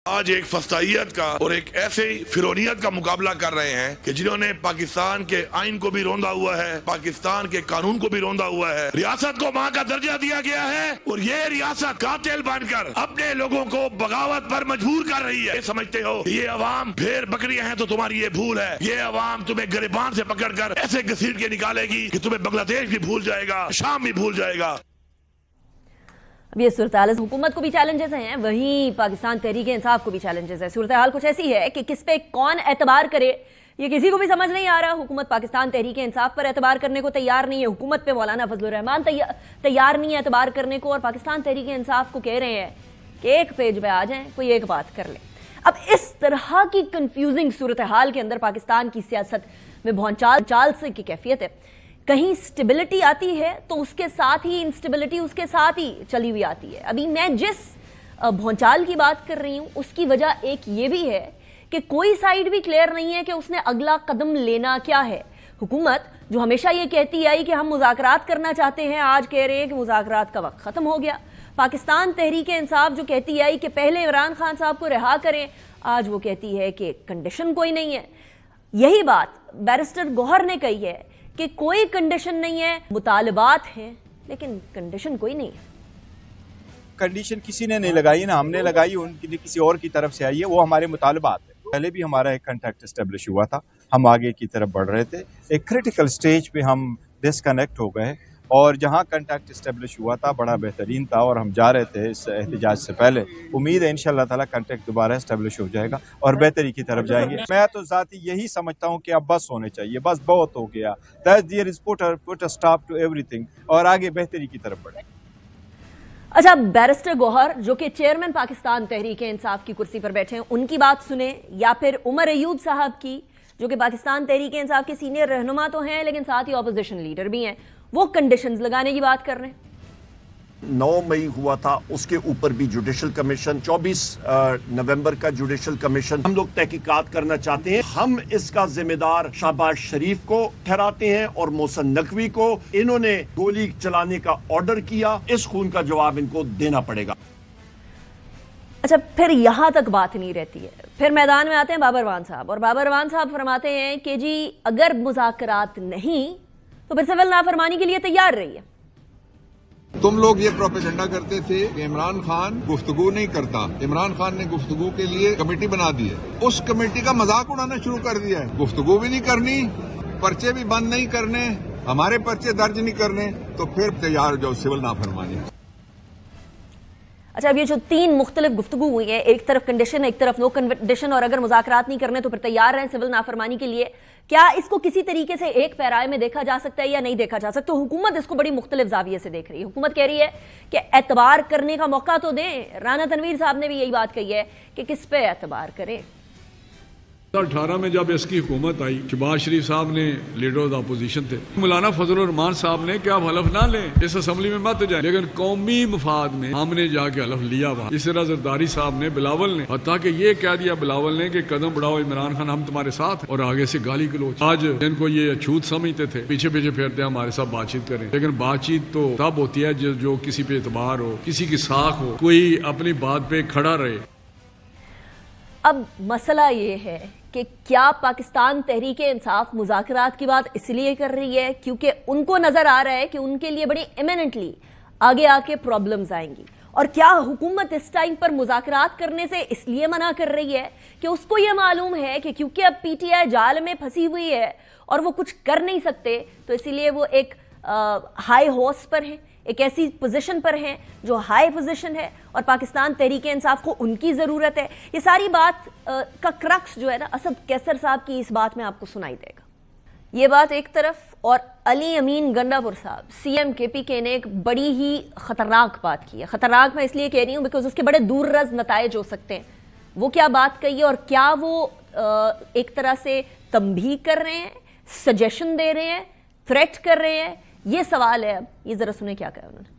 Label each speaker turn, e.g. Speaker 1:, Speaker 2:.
Speaker 1: آج ایک فسطائیت کا اور ایک ایسے فرونیت کا مقابلہ کر رہے ہیں کہ جنہوں نے پاکستان کے آئین کو بھی روندا ہوا ہے، پاکستان کے قانون کو بھی روندا ہوا ہے، ریاست کو ماں کا درجہ دیا گیا ہے اور یہ ریاست قاتل بن کر اپنے لوگوں کو بغاوت پر مجبور کر رہی ہے۔ یہ سمجھتے ہو یہ عوام بھیڑ بکریاں ہیں تو تمہاری یہ بھول ہے۔ یہ عوام تمہیں گریبان سے پکڑ کر ایسے گھسیٹ کے نکالے گی کہ تمہیں بنگلہ دیش بھی بھول جائے گا، شام بھی بھول جائے گا۔
Speaker 2: اب یہ صورتحال حکومت کو بھی چیلنجز ہیں، وہیں پاکستان تحریک انصاف کو بھی چیلنجز ہیں۔ صورتحال کچھ ایسی ہے کہ کس پہ کون اعتبار کرے یہ کسی کو بھی سمجھ نہیں آ رہا۔ حکومت پاکستان تحریک انصاف پر اعتبار کرنے کو تیار نہیں ہے، حکومت پہ مولانا فضل الرحمان تیار نہیں ہے اعتبار کرنے کو، اور پاکستان تحریک انصاف کو کہہ رہے ہیں کہ ایک پیج پہ آ جائیں، کوئی ایک بات کر لے۔ اب اس طرح کی کنفیوزنگ صورتحال کے اندر پاکستان کی سیاست میں بھونچال سے کی کیفیت ہے۔ کہیں سٹیبلٹی آتی ہے تو اس کے ساتھ ہی انسٹیبلٹی اس کے ساتھ ہی چلی ہوئی آتی ہے۔ ابھی میں جس بھونچال کی بات کر رہی ہوں اس کی وجہ ایک یہ بھی ہے کہ کوئی سائیڈ بھی کلیئر نہیں ہے کہ اس نے اگلا قدم لینا کیا ہے۔ حکومت جو ہمیشہ یہ کہتی آئی کہ ہم مذاکرات کرنا چاہتے ہیں، آج کہہ رہے ہیں کہ مذاکرات کا وقت ختم ہو گیا۔ پاکستان تحریک انصاف جو کہتی آئی کہ پہلے عمران خان صاحب کو رہا کریں، آج وہ کہتی ہے کہ کنڈیشن کوئی نہیں ہے۔ یہی بات بیرسٹر گوہر نے کہی ہے کہ کوئی کنڈیشن نہیں ہے، مطالبات ہیں لیکن کنڈیشن کوئی نہیں ہے۔
Speaker 3: کنڈیشن کسی نے نہیں لگائی، نہ ہم نے لگائی، ان کی کسی اور کی طرف سے آئی ہے، وہ ہمارے مطالبات ہیں۔ پہلے بھی ہمارا ایک کنٹیکٹ اسٹیبلش ہوا تھا، ہم آگے کی طرف بڑھ رہے تھے، ایک کریٹیکل سٹیج پہ ہم ڈسکنیکٹ ہو گئے، اور جہاں کنٹیکٹ اسٹیبلش ہوا تھا بڑا بہترین تھا اور ہم جا رہے تھے اس احتجاج سے پہلے۔ امید ہے انشاءاللہ تعالیٰ کنٹیکٹ دوبارہ اسٹیبلش ہو جائے گا اور بہتری کی طرف جائیں گے۔ میں تو ذاتی یہی سمجھتا ہوں کہ اب بس ہونے چاہیے، بس بہت ہو گیا، that year is put a stop to everything، اور آگے بہتری کی طرف بڑھیں۔
Speaker 2: اچھا، بیرسٹر گوہر جو کہ چیئرمین پاکستان تحریک انصاف کی کرسی پر بیٹھے ہیں، ان کی بات سنیں، یا پھر عمر ایوب صاحب کی جو کہ پاکستان تحریک انصاف کے سینئر رہنما تو ہیں لیکن ساتھ ہی اپوزیشن لیڈر بھی ہیں، وہ کنڈیشنز لگانے کی بات کر رہے ہیں۔
Speaker 4: 9 مئی ہوا تھا، اس کے اوپر بھی جوڈیشل کمیشن، 24 نومبر کا جوڈیشل کمیشن، ہم لوگ تحقیقات کرنا چاہتے ہیں۔ ہم اس کا ذمہ دار شہباز شریف کو ٹھہراتے ہیں اور محسن نقوی کو۔ انہوں نے گولی چلانے کا آرڈر کیا، اس خون کا جواب ان کو دینا پڑے گا۔
Speaker 2: اچھا، پھر یہاں تک بات نہیں رہتی ہے، پھر میدان میں آتے ہیں بابر وان صاحب، اور بابر وان صاحب فرماتے ہیں کہ جی اگر مذاکرات نہیں تو پھر سول نافرمانی کے لیے تیار رہی ہے۔
Speaker 5: تم لوگ یہ پروپیگنڈا کرتے تھے کہ عمران خان گفتگو نہیں کرتا، عمران خان نے گفتگو کے لیے کمیٹی بنا دی ہے، اس کمیٹی کا مذاق اڑانا شروع کر دیا ہے۔ گفتگو بھی نہیں کرنی، پرچے بھی بند نہیں کرنے، ہمارے پرچے درج نہیں کرنے، تو پھر تیار ہو جاؤ سول نافرمانی۔
Speaker 2: اچھا، اب یہ جو 3 مختلف گفتگو ہوئی ہیں، ایک طرف کنڈیشن، ایک طرف نو کنڈیشن، اور اگر مذاکرات نہیں کرنے تو پھر تیار ہیں سول نافرمانی کے لیے، کیا اس کو کسی طریقے سے ایک پیرائے میں دیکھا جا سکتا ہے یا نہیں دیکھا جا سکتا؟ حکومت اس کو بڑی مختلف زاویے سے دیکھ رہی ہے۔ حکومت کہہ رہی ہے کہ اعتبار کرنے کا موقع تو دیں، رانا تنویر صاحب نے بھی یہی بات کہی ہے کہ کس پہ اعتبار کریں۔
Speaker 6: 2018 میں جب اس کی حکومت آئی، شہباز شریف صاحب نے لیڈر آف اپوزیشن تھے، مولانا فضل الرحمان صاحب نے کہ آپ حلف نہ لیں، اس اسمبلی میں مت جائیں، لیکن قومی مفاد میں ہم نے جا کے حلف لیا وہاں۔ اس طرح زرداری صاحب نے، بلاول نے، حتیٰ کہ یہ کہہ دیا بلاول نے کہ قدم بڑھاؤ عمران خان، ہم تمہارے ساتھ، اور آگے سے گالی گلوچ۔ آج ان کو یہ اچھوت سمجھتے تھے، پیچھے پیچھے پھرتے ہمارے ساتھ بات چیت کریں، لیکن بات چیت تو تب ہوتی ہے جو کسی پہ اعتبار ہو، کسی کی ساکھ ہو، کوئی اپنی بات پہ کھڑا رہے۔
Speaker 2: اب مسئلہ یہ ہے کہ کیا پاکستان تحریک انصاف مذاکرات کی بات اس لیے کر رہی ہے کیونکہ ان کو نظر آ رہا ہے کہ ان کے لیے بڑی ایمیننٹلی آگے آ کے پرابلمز آئیں گی، اور کیا حکومت اس ٹائم پر مذاکرات کرنے سے اس لیے منع کر رہی ہے کہ اس کو یہ معلوم ہے کہ کیونکہ اب پی ٹی آئی جال میں پھنسی ہوئی ہے اور وہ کچھ کر نہیں سکتے، تو اسی لیے وہ ایک ہائی ہارس پر ہیں، ایک ایسی پوزیشن پر ہیں جو ہائی پوزیشن ہے، اور پاکستان تحریک انصاف کو ان کی ضرورت ہے۔ یہ ساری بات کا کرکس جو ہے نا اسد کیسر صاحب کی اس بات میں آپ کو سنائی دے گا۔ یہ بات ایک طرف، اور علی امین گنڈا پور صاحب سی ایم کے پی کے نے ایک بڑی ہی خطرناک بات کی ہے۔ خطرناک میں اس لیے کہہ رہی ہوں بیکاز اس کے بڑے دور رس نتائج ہو سکتے ہیں۔ وہ کیا بات کہی ہے، اور کیا وہ ایک طرح سے تنبیہ کر رہے ہیں، سجیشن دے رہے ہیں، تھریٹ کر رہے ہیں، یہ سوال ہے۔ اب یہ ذرا سنیں کیا کہا انہوں نے۔